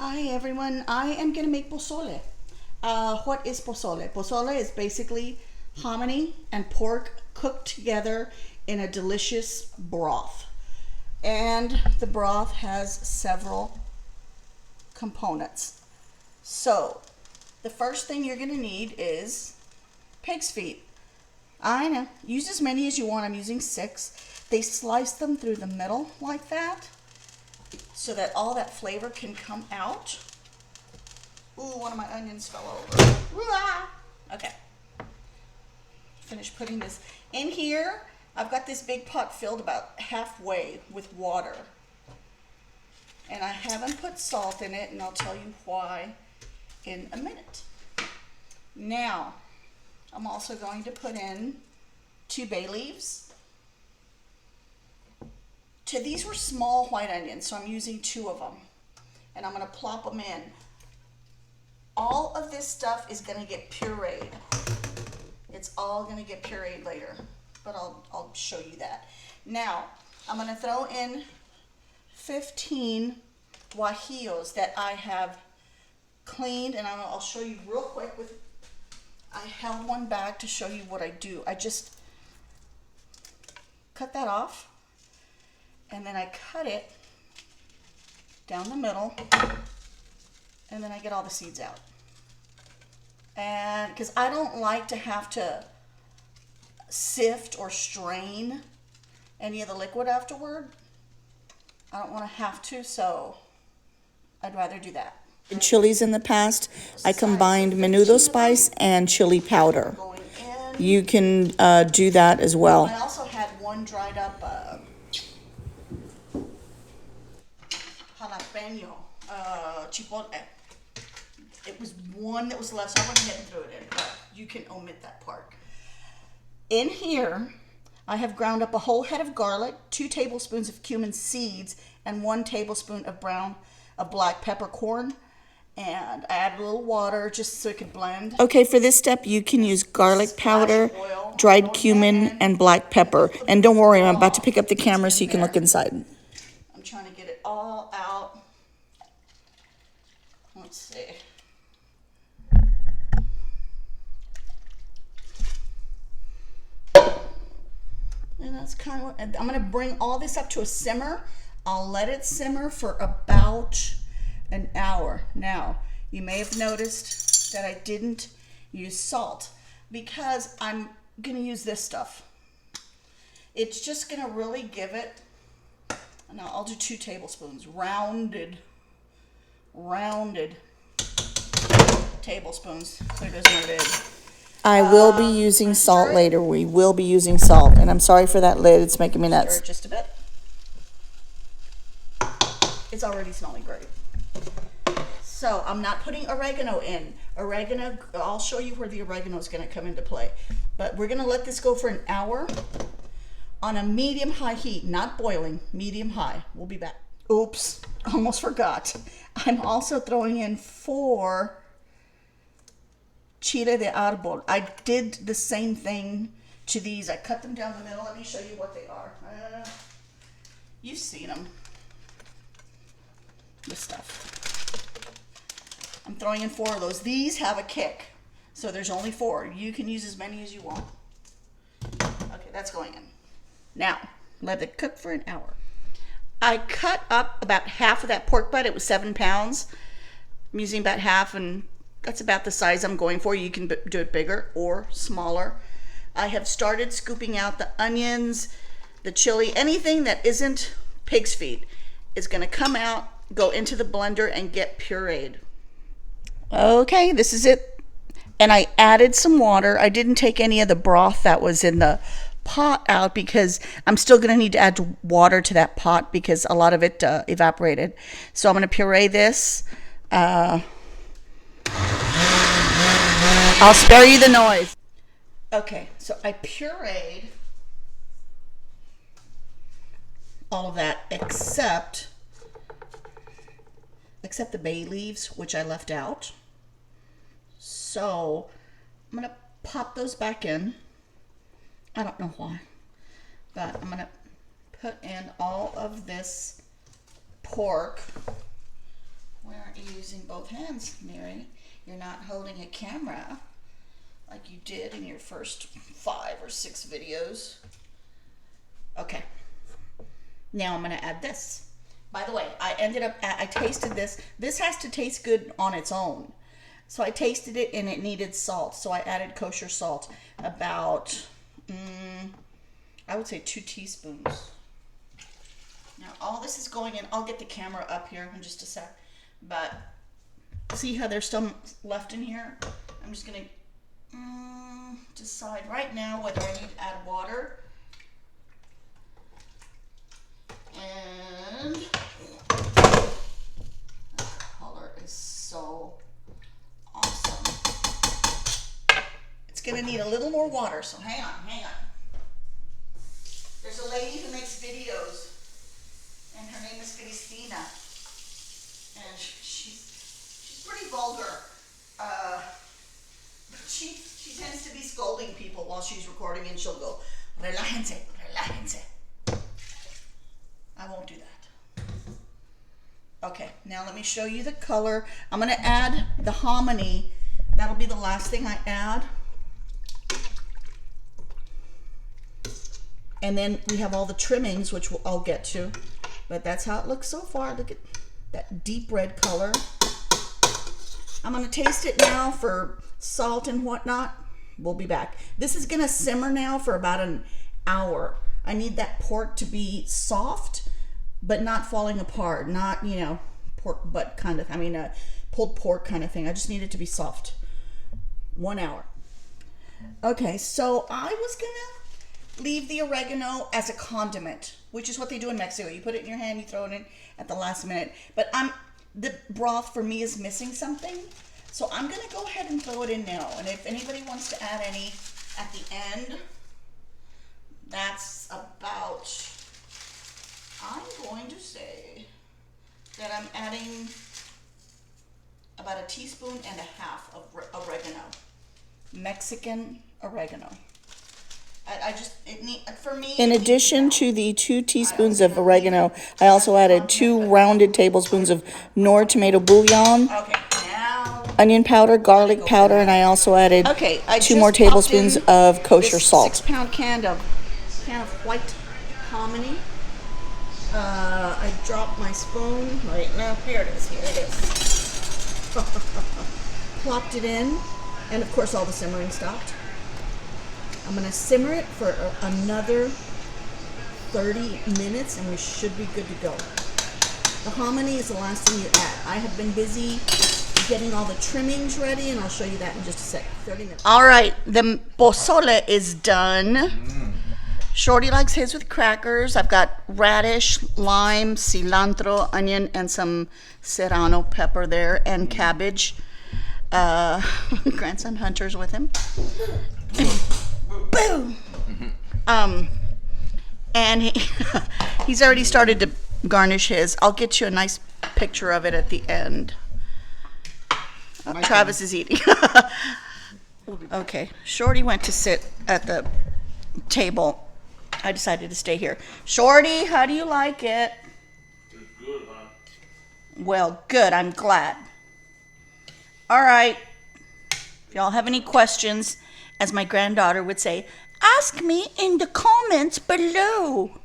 Hi everyone, I am gonna make pozole. What is pozole? Pozole is basically hominy and pork cooked together in a delicious broth. And the broth has several components. So, the first thing you're gonna need is pig's feet. I know, use as many as you want. I'm using 6. They slice them through the middle like that, so that all that flavor can come out. Ooh, one of my onions fell over. Ooh-ah. Okay. Finish putting this in here. I've got this big pot filled about halfway with water. And I haven't put salt in it, and I'll tell you why in a minute. Now, I'm also going to put in 2 bay leaves. These were small white onions, so I'm using 2 of them. And I'm gonna plop them in. All of this stuff is gonna get pureed. It's all gonna get pureed later, but I'll show you that. Now, I'm gonna throw in 15 guajillos that I have cleaned, and I'll show you real quick. I held one back to show you what I do. I just cut that off, and then I cut it down the middle, and then I get all the seeds out. And because I don't like to have to sift or strain any of the liquid afterward, I don't want to have to, so I'd rather do that. In chilies in the past, I combined menudo spice and chili powder. You can do that as well. I also had one dried up jalapeno, chipotle. It was one that was left, so I went ahead and threw it in, but you can omit that part. In here, I have ground up a whole head of garlic, 2 tablespoons of cumin seeds, and 1 tablespoon of black peppercorn. And I added a little water just so it could blend. Okay, for this step, you can use garlic powder, dried cumin, and black pepper. And don't worry, I'm about to pick up the camera so you can look inside. I'm trying to get it all out. Let's see. And that's kind of what, I'm going to bring all this up to a simmer. I'll let it simmer for about an hour. Now, you may have noticed that I didn't use salt because I'm going to use this stuff. It's just going to really give it, now I'll do 2 tablespoons, rounded tablespoons. There goes my lid. I will be using salt later. We will be using salt. And I'm sorry for that lid. It's making me nuts. Stir it just a bit. It's already smelling great. So I'm not putting oregano in. Oregano, I'll show you where the oregano is going to come into play. But we're going to let this go for an hour on a medium-high heat, not boiling, medium-high. We'll be back. Oops, almost forgot. I'm also throwing in 4 chile de árbol. I did the same thing to these. I cut them down the middle. Let me show you what they are. You've seen them. This stuff. I'm throwing in 4 of those. These have a kick, so there's only 4. You can use as many as you want. Okay, that's going in. Now, let it cook for an hour. I cut up about half of that pork butt. It was 7 pounds. I'm using about half, and that's about the size I'm going for. You can do it bigger or smaller. I have started scooping out the onions, the chili, anything that isn't pig's feet is going to come out, go into the blender, and get pureed. Okay, this is it. And I added some water. I didn't take any of the broth that was in the pot out because I'm still going to need to add water to that pot because a lot of it evaporated. So I'm going to puree this. I'll spare you the noise. Okay, so I pureed all of that except the bay leaves, which I left out. So I'm going to pop those back in. I don't know why, but I'm going to put in all of this pork. Where using both hands, Mary. You're not holding a camera like you did in your first 5 or 6 videos. Okay. Now I'm going to add this. By the way, I tasted this. This has to taste good on its own. So I tasted it and it needed salt. So I added kosher salt, about, I would say 2 teaspoons. Now all this is going in. I'll get the camera up here in just a sec. But see how there's some left in here? I'm just going to decide right now whether I need to add water. And the color is so awesome. It's going to need a little more water, so hang on. There's a lady who makes videos, and her name is Cristina, and she's pretty vulgar. But she tends to be scolding people while she's recording, and she'll go, relájense, relájense. I won't do that. Okay, now let me show you the color. I'm going to add the hominy. That'll be the last thing I add. And then we have all the trimmings, which I'll get to. But that's how it looks so far. Look at that deep red color. I'm going to taste it now for salt and whatnot. We'll be back. This is going to simmer now for about an hour. I need that pork to be soft, but not falling apart. Not, pork butt kind of, pulled pork kind of thing. I just need it to be soft. 1 hour. Okay, so I was going to leave the oregano as a condiment, which is what they do in Mexico. You put it in your hand, you throw it in at the last minute. But the broth for me is missing something. So I'm going to go ahead and throw it in now. And if anybody wants to add any at the end, that's about, I'm going to say that I'm adding about 1.5 teaspoons of oregano. Mexican oregano. For me. In addition to the 2 teaspoons of oregano, I also added 2 rounded tablespoons of Knorr tomato bouillon, Okay, now. onion powder, garlic powder, and I also added 2 more tablespoons of kosher salt. 6-pound can of white hominy. I dropped my spoon. Right now, here it is. Plopped it in, and of course all the simmering stopped. I'm going to simmer it for another 30 minutes, and we should be good to go. The hominy is the last thing you add. I have been busy getting all the trimmings ready, and I'll show you that in just a sec. 30 minutes. All right, the pozole is done. Shorty likes his with crackers. I've got radish, lime, cilantro, onion, and some serrano pepper there, and cabbage. Grandson Hunter's with him. Boom! And he's already started to garnish his. I'll get you a nice picture of it at the end. Travis is eating. Okay, Shorty went to sit at the table. I decided to stay here. Shorty, how do you like it? It's good, huh? Well, good. I'm glad. All right. If y'all have any questions, as my granddaughter would say, ask me in the comments below.